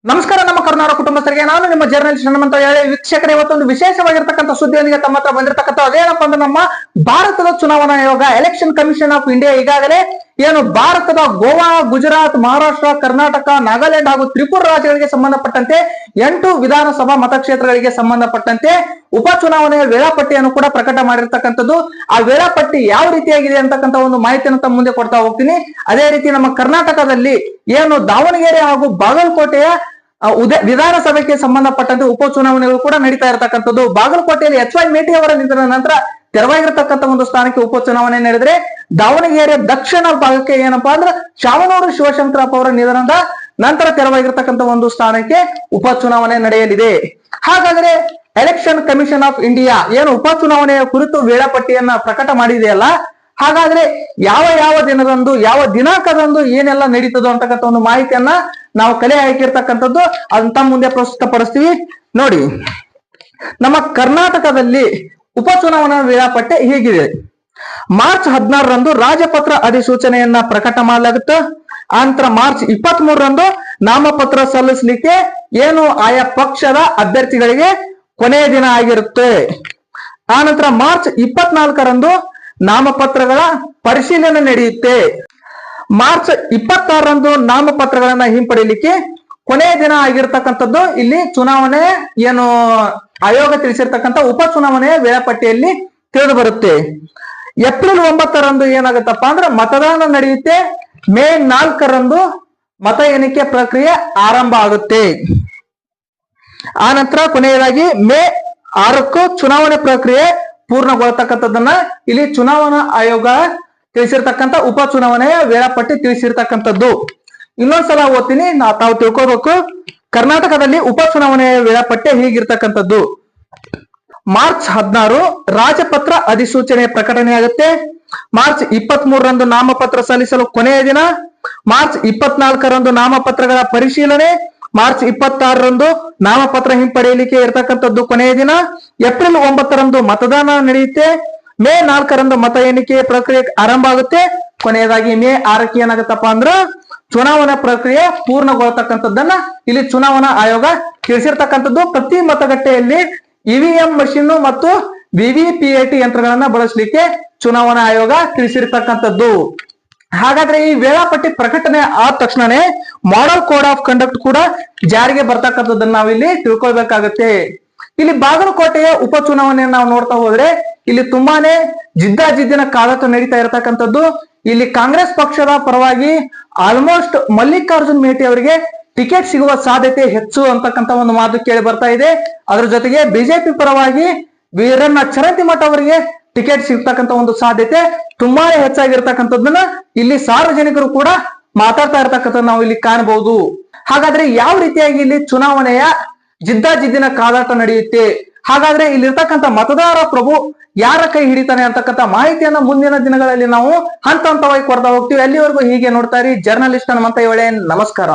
ನಮಸ್ಕಾರ. ನಮ್ಮ ಕರ್ನಾಟಕ ಕುಟುಂಬಸ್ಥರಿಗೆ ನಾನು ನಿಮ್ಮ ಜರ್ನಲಿಸ್ಟ್ ಹನುಮಂತ ಹೇಳಿ. ವೀಕ್ಷಕರೇ, ಇವತ್ತೊಂದು ವಿಶೇಷವಾಗಿರ್ತಕ್ಕಂಥ ಸುದ್ದಿಯೊಂದಿಗೆ ತಮ್ಮ ಹತ್ರ ಬಂದಿರತಕ್ಕಂಥ ಅದೇನಪ್ಪ ಅಂದ್ರೆ ನಮ್ಮ ಭಾರತದ ಚುನಾವಣಾ ಆಯೋಗ ಎಲೆಕ್ಷನ್ ಕಮಿಷನ್ ಆಫ್ ಇಂಡಿಯಾ ಈಗಾಗಲೇ ಏನು ಭಾರತದ ಗೋವಾ, ಗುಜರಾತ್, ಮಹಾರಾಷ್ಟ್ರ, ಕರ್ನಾಟಕ, ನಾಗಾಲ್ಯಾಂಡ್ ಹಾಗೂ ತ್ರಿಪುರ ರಾಜ್ಯಗಳಿಗೆ ಸಂಬಂಧಪಟ್ಟಂತೆ 8 ವಿಧಾನಸಭಾ ಮತಕ್ಷೇತ್ರಗಳಿಗೆ ಸಂಬಂಧಪಟ್ಟಂತೆ ಉಪಚುನಾವಣೆಯ ವೇಳಾಪಟ್ಟಿಯನ್ನು ಕೂಡ ಪ್ರಕಟ ಮಾಡಿರ್ತಕ್ಕಂಥದ್ದು. ಆ ವೇಳಾಪಟ್ಟಿ ಯಾವ ರೀತಿಯಾಗಿದೆ ಅಂತಕ್ಕಂಥ ಒಂದು ಮಾಹಿತಿಯನ್ನು ತಮ್ಮ ಮುಂದೆ ಕೊಡ್ತಾ ಹೋಗ್ತೀನಿ. ಅದೇ ರೀತಿ ನಮ್ಮ ಕರ್ನಾಟಕದಲ್ಲಿ ಏನು ದಾವಣಗೆರೆ ಹಾಗೂ ಬಾಗಲಕೋಟೆಯ ವಿಧಾನಸಭೆಗೆ ಸಂಬಂಧಪಟ್ಟಂತೆ ಉಪಚುನಾವಣೆಗಳು ಕೂಡ ನಡೀತಾ ಇರತಕ್ಕಂಥದ್ದು. ಬಾಗಲಕೋಟೆಯಲ್ಲಿ ಎಚ್ ವೈ ಮೇಟಿ ಅವರ ನಿಧನ ನಂತರ ತೆರವಾಗಿರತಕ್ಕಂಥ ಒಂದು ಸ್ಥಾನಕ್ಕೆ ಉಪಚುನಾವಣೆ ನಡೆದ್ರೆ, ದಾವಣಗೆರೆ ದಕ್ಷಿಣ ಭಾಗಕ್ಕೆ ಏನಪ್ಪಾ ಅಂದ್ರೆ ಶಾಮನೂರು ಶಿವಶಂಕರಪ್ಪ ಅವರ ನಿಧನದ ನಂತರ ತೆರವಾಗಿರತಕ್ಕಂಥ ಒಂದು ಸ್ಥಾನಕ್ಕೆ ಉಪಚುನಾವಣೆ ನಡೆಯಲಿದೆ. ಹಾಗಾದ್ರೆ ಎಲೆಕ್ಷನ್ ಕಮಿಷನ್ ಆಫ್ ಇಂಡಿಯಾ ಏನು ಉಪಚುನಾವಣೆಯ ಕುರಿತು ವೇಳಾಪಟ್ಟಿಯನ್ನ ಪ್ರಕಟ ಮಾಡಿದೆಯಲ್ಲ, ಹಾಗಾದ್ರೆ ಯಾವ ದಿನದಂದು, ಯಾವ ದಿನಾಂಕದಂದು ಏನೆಲ್ಲ ನಡೀತದೋ ಅಂತಕ್ಕಂಥ ಒಂದು ಮಾಹಿತಿಯನ್ನ ನಾವು ಕಲೆ ಹಾಕಿರ್ತಕ್ಕಂಥದ್ದು ಅಂತ ಮುಂದೆ ಪ್ರಸ್ತುತಪಡಿಸ್ತೀವಿ. ನೋಡಿ, ನಮ್ಮ ಕರ್ನಾಟಕದಲ್ಲಿ ಉಪಚುನಾವಣಾ ವೇಳಾಪಟ್ಟಿ ಹೀಗಿದೆ. ಮಾರ್ಚ್ 16ರಂದು ರಾಜಪತ್ರ ಅಧಿಸೂಚನೆಯನ್ನ ಪ್ರಕಟ ಮಾಡಲಾಗುತ್ತೆ. ಆನಂತರ ಮಾರ್ಚ್ 23ರಂದು ನಾಮಪತ್ರ ಸಲ್ಲಿಸಲಿಕ್ಕೆ ಏನು ಆಯಾ ಪಕ್ಷದ ಅಭ್ಯರ್ಥಿಗಳಿಗೆ ಕೊನೆಯ ದಿನ ಆಗಿರುತ್ತೆ. ಆನಂತರ ಮಾರ್ಚ್ 24ರಂದು ನಾಮಪತ್ರಗಳ ಪರಿಶೀಲನೆ ನಡೆಯುತ್ತೆ. ಮಾರ್ಚ್ 26ರಂದು ನಾಮಪತ್ರಗಳನ್ನ ಹಿಂಪಡೆಯಲಿಕ್ಕೆ ಕೊನೆಯ ದಿನ ಆಗಿರ್ತಕ್ಕಂಥದ್ದು ಇಲ್ಲಿ ಚುನಾವಣೆ ಏನು ಆಯೋಗ ತಿಳಿಸಿರ್ತಕ್ಕಂಥ ಉಪಚುನಾವಣೆಯ ವೇಳಾಪಟ್ಟಿಯಲ್ಲಿ ತಿಳಿದು ಬರುತ್ತೆ. ಏಪ್ರಿಲ್ 9ರಂದು ಏನಾಗುತ್ತಪ್ಪ ಅಂದ್ರೆ ಮತದಾನ ನಡೆಯುತ್ತೆ. ಮೇ 4ರಂದು ಮತ ಎಣಿಕೆ ಪ್ರಕ್ರಿಯೆ ಆರಂಭ ಆಗುತ್ತೆ. ಆನಂತರ ಕೊನೆಯದಾಗಿ ಮೇ 6ಕ್ಕೂ ಚುನಾವಣೆ ಪ್ರಕ್ರಿಯೆ ಪೂರ್ಣಗೊಳ್ಳತಕ್ಕಂಥದ್ದನ್ನ ಇಲ್ಲಿ ಚುನಾವಣಾ ಆಯೋಗ ತಿಳಿಸಿರ್ತಕ್ಕಂಥ ಉಪಚುನಾವಣೆಯ ವೇಳಾಪಟ್ಟಿ ತಿಳಿಸಿರ್ತಕ್ಕಂಥದ್ದು. ಇನ್ನೊಂದ್ಸಲ ಓದ್ತೀನಿ, ತಾವು ತಿಳ್ಕೋಬೇಕು. ಕರ್ನಾಟಕದಲ್ಲಿ ಉಪಚುನಾವಣೆಯ ವೇಳಾಪಟ್ಟಿ ಹೀಗಿರ್ತಕ್ಕಂಥದ್ದು. ಮಾರ್ಚ್ 16 ರಾಜಪತ್ರ ಅಧಿಸೂಚನೆ ಪ್ರಕಟಣೆಯಾಗುತ್ತೆ. ಮಾರ್ಚ್ 23ರಂದು ನಾಮಪತ್ರ ಸಲ್ಲಿಸಲು ಕೊನೆಯ ದಿನ. ಮಾರ್ಚ್ 24ರಂದು ನಾಮಪತ್ರಗಳ ಪರಿಶೀಲನೆ. ಮಾರ್ಚ್ 26ರಂದು ನಾಮಪತ್ರ ಹಿಂಪಡೆಯಲಿಕ್ಕೆ ಇರತಕ್ಕಂಥದ್ದು ಕೊನೆಯ ದಿನ. ಏಪ್ರಿಲ್ 9ರಂದು ಮತದಾನ ನಡೆಯುತ್ತೆ. ಮೇ 4ರಂದು ಮತ ಎಣಿಕೆ ಪ್ರಕ್ರಿಯೆ ಆರಂಭ ಆಗುತ್ತೆ. ಕೊನೆಯದಾಗಿ ಮೇ 6ಕ್ಕೆ ಏನಾಗುತ್ತಪ್ಪ ಅಂದ್ರ ಚುನಾವಣಾ ಪ್ರಕ್ರಿಯೆ ಪೂರ್ಣಗೊಳ್ಳತಕ್ಕಂಥದ್ದನ್ನ ಇಲ್ಲಿ ಚುನಾವಣಾ ಆಯೋಗ ತಿಳಿಸಿರ್ತಕ್ಕಂಥದ್ದು. ಪ್ರತಿ ಮತಗಟ್ಟೆಯಲ್ಲಿ ಇವಿಎಂ ಮಷೀನ್ ಮತ್ತು ವಿವಿಪಿಎಟಿ ಯಂತ್ರಗಳನ್ನ ಬಳಸಲಿಕ್ಕೆ ಚುನಾವಣಾ ಆಯೋಗ ತಿಳಿಸಿರ್ತಕ್ಕಂಥದ್ದು. ಹಾಗಾದ್ರೆ ಈ ವೇಳಾಪಟ್ಟಿ ಪ್ರಕಟಣೆ ಆದ ತಕ್ಷಣನೇ ಮಾಡೆಲ್ ಕೋಡ್ ಆಫ್ ಕಂಡಕ್ಟ್ ಕೂಡ ಜಾರಿಗೆ ಬರ್ತಕ್ಕಂಥದ್ದನ್ನ ನಾವಿಲ್ಲಿ ತಿಳ್ಕೊಳ್ಬೇಕಾಗತ್ತೆ. ಇಲ್ಲಿ ಬಾಗಲಕೋಟೆಯ ಉಪಚುನಾವಣೆಯನ್ನು ನಾವು ನೋಡ್ತಾ ಹೋದ್ರೆ ಇಲ್ಲಿ ತುಂಬಾನೇ ಜಿದ್ದಾಜಿದ್ದಿನ ಕಾದಾಟ ನಡೀತಾ ಇರತಕ್ಕಂಥದ್ದು. ಇಲ್ಲಿ ಕಾಂಗ್ರೆಸ್ ಪಕ್ಷದ ಪರವಾಗಿ ಆಲ್ಮೋಸ್ಟ್ ಮಲ್ಲಿಕಾರ್ಜುನ್ ಮೇಟಿ ಅವರಿಗೆ ಟಿಕೆಟ್ ಸಿಗುವ ಸಾಧ್ಯತೆ ಹೆಚ್ಚು ಅಂತಕ್ಕಂಥ ಒಂದು ಮಾತು ಕೇಳಿ ಬರ್ತಾ ಇದೆ. ಅದರ ಜೊತೆಗೆ ಬಿಜೆಪಿ ಪರವಾಗಿ ವೀರಣ್ಣ ಚರಂತಿಮಠ ಅವರಿಗೆ ಟಿಕೆಟ್ ಸಿಗ್ತಕ್ಕಂಥ ಒಂದು ಸಾಧ್ಯತೆ ತುಂಬಾನೇ ಹೆಚ್ಚಾಗಿರ್ತಕ್ಕಂಥದ್ದನ್ನ ಇಲ್ಲಿ ಸಾರ್ವಜನಿಕರು ಕೂಡ ಮಾತಾಡ್ತಾ ಇರ್ತಕ್ಕಂಥದ್ದು ನಾವು ಇಲ್ಲಿ ಕಾಣಬಹುದು. ಹಾಗಾದ್ರೆ ಯಾವ ರೀತಿಯಾಗಿ ಇಲ್ಲಿ ಚುನಾವಣೆಯ ಜಿದ್ದಾಜಿದ್ದಿನ ಕಾದಾಟ ನಡೆಯುತ್ತೆ, ಹಾಗಾದ್ರೆ ಇಲ್ಲಿರ್ತಕ್ಕಂಥ ಮತದಾರ ಪ್ರಭು ಯಾರ ಕೈ ಹಿಡಿತಾನೆ ಅಂತಕ್ಕಂಥ ಮಾಹಿತಿಯನ್ನ ಮುಂದಿನ ದಿನಗಳಲ್ಲಿ ನಾವು ಹಂತ ಹಂತವಾಗಿ ಕೊಡ್ತಾ ಹೋಗ್ತೀವಿ. ಅಲ್ಲಿವರೆಗೂ ಹೀಗೆ ನೋಡ್ತಾ ಇರಿ ಜರ್ನಲಿಸ್ಟ್ ಹನುಮಂತ. ನಮಸ್ಕಾರ.